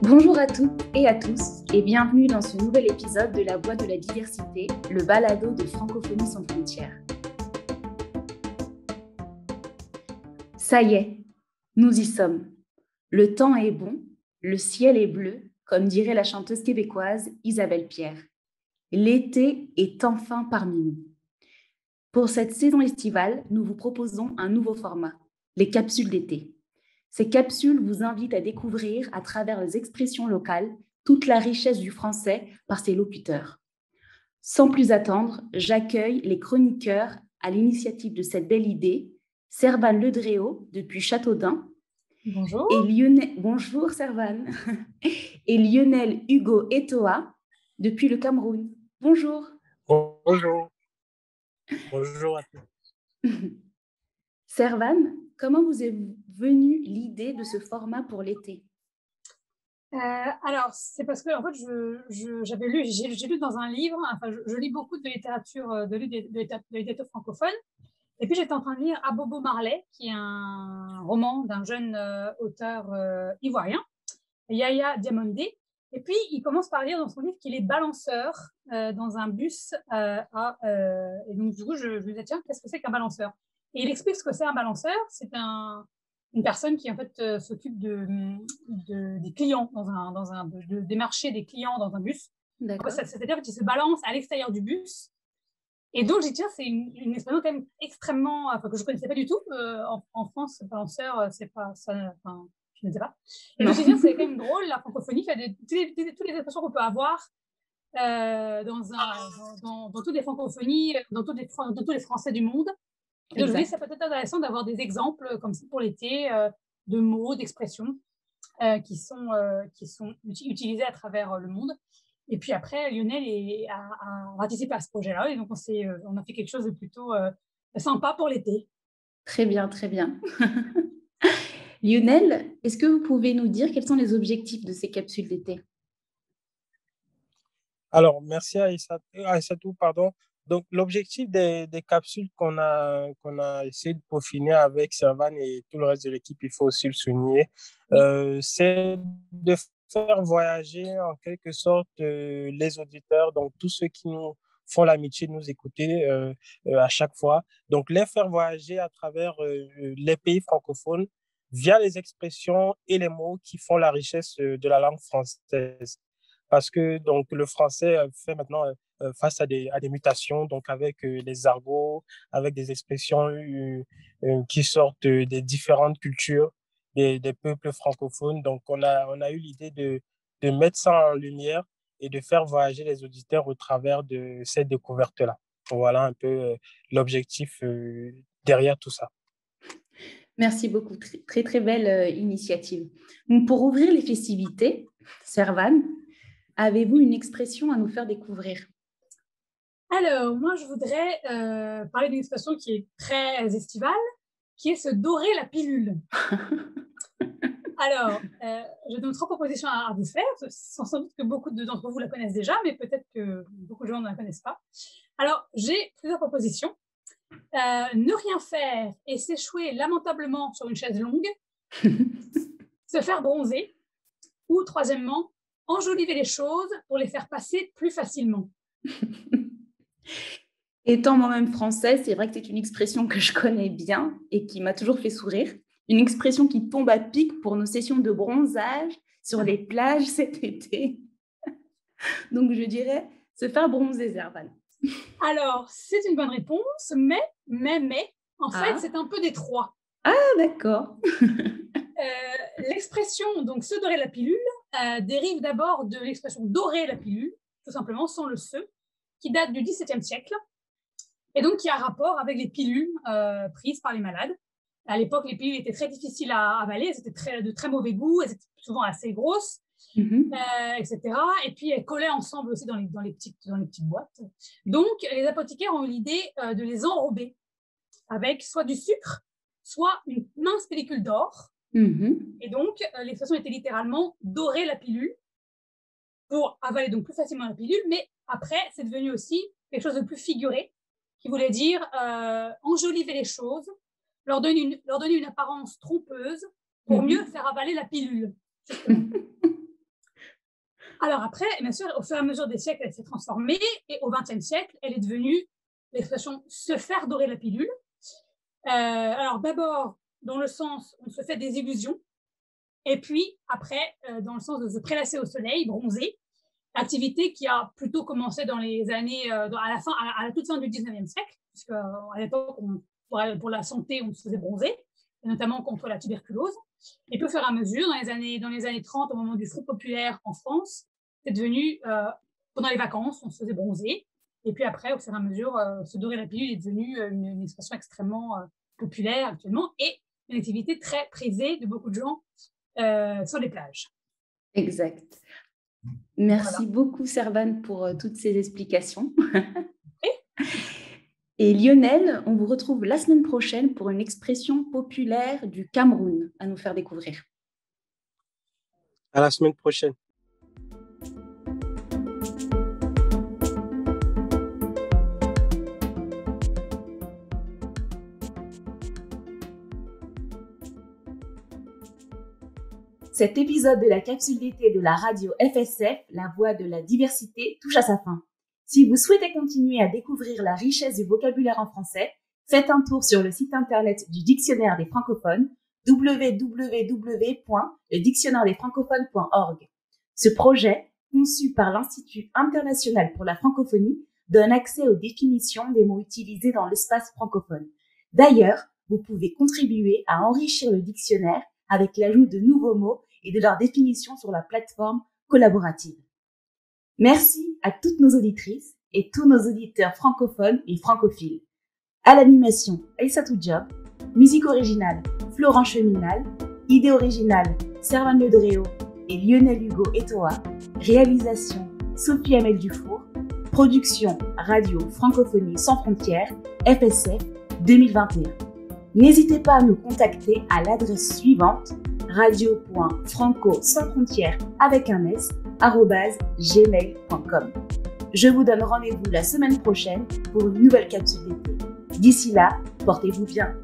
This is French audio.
Bonjour à toutes et à tous et bienvenue dans ce nouvel épisode de La Voix de la diversité, le balado de Francophonie sans frontières. Ça y est, nous y sommes. Le temps est bon, le ciel est bleu, comme dirait la chanteuse québécoise Isabelle Pierre. L'été est enfin parmi nous. Pour cette saison estivale, nous vous proposons un nouveau format, les capsules d'été. Ces capsules vous invitent à découvrir, à travers les expressions locales, toute la richesse du français par ses locuteurs. Sans plus attendre, j'accueille les chroniqueurs à l'initiative de cette belle idée, Servane Ledréau depuis Châteaudun. Bonjour. Bonjour Servane. Et Lionel Hugo Etoa depuis le Cameroun. Bonjour. Bonjour. Bonjour à tous. Servane, comment vous est venue l'idée de ce format pour l'été? Alors, c'est parce que en fait, j'ai lu dans un livre, enfin, je lis beaucoup de littérature, de littérature francophone, et puis j'étais en train de lire Abobo Marley, qui est un roman d'un jeune auteur ivoirien, Yaya Diamonde, et puis il commence par dire dans son livre qu'il est balanceur dans un bus et donc du coup, je me disais, tiens, qu'est-ce que c'est qu'un balanceur? Et il explique ce que c'est un balanceur. C'est une personne qui en fait s'occupe des clients de démarcher des clients dans un bus. C'est-à-dire qu'il se balance à l'extérieur du bus. Et donc, j'ai dit, tiens, c'est une expérience quand même extrêmement, enfin, que je ne connaissais pas du tout. En France, balanceur, c'est pas ça, enfin, je ne sais pas. Et je me suis dit, c'est quand même drôle, la francophonie fait toutes les expressions qu'on peut avoir dans toutes les francophonies, dans tous les Français du monde. Et donc, je me dis, c'est peut-être intéressant d'avoir des exemples comme ça pour l'été, de mots, d'expressions qui sont utilisés à travers le monde. Et puis après, Lionel a participé à ce projet-là. Et donc, on a fait quelque chose de plutôt sympa pour l'été. Très bien, très bien. Lionel, est-ce que vous pouvez nous dire quels sont les objectifs de ces capsules d'été? Alors, merci à Aïssatou, pardon. Donc, l'objectif des capsules qu'on a essayé de peaufiner avec Servan et tout le reste de l'équipe, il faut aussi le souligner, c'est de faire voyager en quelque sorte les auditeurs, donc tous ceux qui nous font l'amitié de nous écouter à chaque fois. Donc, les faire voyager à travers les pays francophones via les expressions et les mots qui font la richesse de la langue française. Parce que donc, le français fait maintenant face à des mutations, donc avec les argots, avec des expressions qui sortent des différentes cultures des peuples francophones. Donc, on a eu l'idée de mettre ça en lumière et de faire voyager les auditeurs au travers de cette découverte-là. Voilà un peu l'objectif derrière tout ça. Merci beaucoup. Très, très, très belle initiative. Donc, pour ouvrir les festivités, Servane, avez-vous une expression à nous faire découvrir? Alors, moi, je voudrais parler d'une expression qui est très estivale, qui est se dorer la pilule. Alors, je donne 3 propositions à vous faire. Sans doute que beaucoup d'entre vous la connaissent déjà, mais peut-être que beaucoup de gens ne la connaissent pas. Alors, j'ai plusieurs propositions. Ne rien faire et s'échouer lamentablement sur une chaise longue, se faire bronzer, ou troisièmement, enjoliver les choses pour les faire passer plus facilement. Étant moi-même française, c'est vrai que c'est une expression que je connais bien et qui m'a toujours fait sourire. Une expression qui tombe à pic pour nos sessions de bronzage sur les plages cet été. Donc, je dirais se faire bronzer, Servane. Alors, c'est une bonne réponse, mais, en fait, c'est un peu des trois. Ah, d'accord. L'expression, donc, se dorer la pilule, dérive d'abord de l'expression dorer la pilule, tout simplement, sans le se, qui date du XVIIe siècle, et donc qui a rapport avec les pilules prises par les malades. À l'époque, les pilules étaient très difficiles à avaler, elles étaient de très mauvais goût, elles étaient souvent assez grosses, etc. Et puis, elles collaient ensemble aussi dans les petites boîtes. Donc, les apothicaires ont eu l'idée de les enrober avec soit du sucre, soit une mince pellicule d'or. Et donc, l'expression était littéralement dorer la pilule pour avaler donc plus facilement la pilule, mais après, c'est devenu aussi quelque chose de plus figuré, qui voulait dire enjoliver les choses, leur donner une apparence trompeuse pour mieux faire avaler la pilule. Alors après, bien sûr, au fur et à mesure des siècles, elle s'est transformée et au XXe siècle, elle est devenue l'expression se faire dorer la pilule. Alors d'abord, dans le sens on se fait des illusions, et puis après, dans le sens de se prélasser au soleil, bronzer, activité qui a plutôt commencé dans les années, à la toute fin du 19e siècle, puisque à l'époque, pour la santé, on se faisait bronzer, et notamment contre la tuberculose. Et puis au fur et à mesure, dans les années 30, au moment du Front populaire en France, c'est devenu, pendant les vacances, on se faisait bronzer. Et puis après, au fur et à mesure, se dorer la pilule est devenu une expression extrêmement populaire actuellement et une activité très prisée de beaucoup de gens sur les plages. Exact. Merci beaucoup, Servane, pour toutes ces explications. Et Lionel, on vous retrouve la semaine prochaine pour une expression populaire du Cameroun à nous faire découvrir. À la semaine prochaine. Cet épisode de la capsule d'été de la radio FSF, la voix de la diversité, touche à sa fin. Si vous souhaitez continuer à découvrir la richesse du vocabulaire en français, faites un tour sur le site internet du Dictionnaire des francophones, www.ledictionnairedesfrancophones.org. Ce projet, conçu par l'Institut international pour la francophonie, donne accès aux définitions des mots utilisés dans l'espace francophone. D'ailleurs, vous pouvez contribuer à enrichir le dictionnaire avec l'ajout de nouveaux mots et de leur définition sur la plateforme collaborative. Merci à toutes nos auditrices et tous nos auditeurs francophones et francophiles. À l'animation, Aïssatou Diop, musique originale, Florent Cheminal, idée originale, Servane Ledréau et Lionel Hugo Etoa, réalisation, Sophie Amel Dufour, production Radio Francophonie Sans Frontières, FSF 2021. N'hésitez pas à nous contacter à l'adresse suivante radio.franco-sans-frontières avec un s @gmail.com. Je vous donne rendez-vous la semaine prochaine pour une nouvelle capsule d'été. D'ici là, portez-vous bien.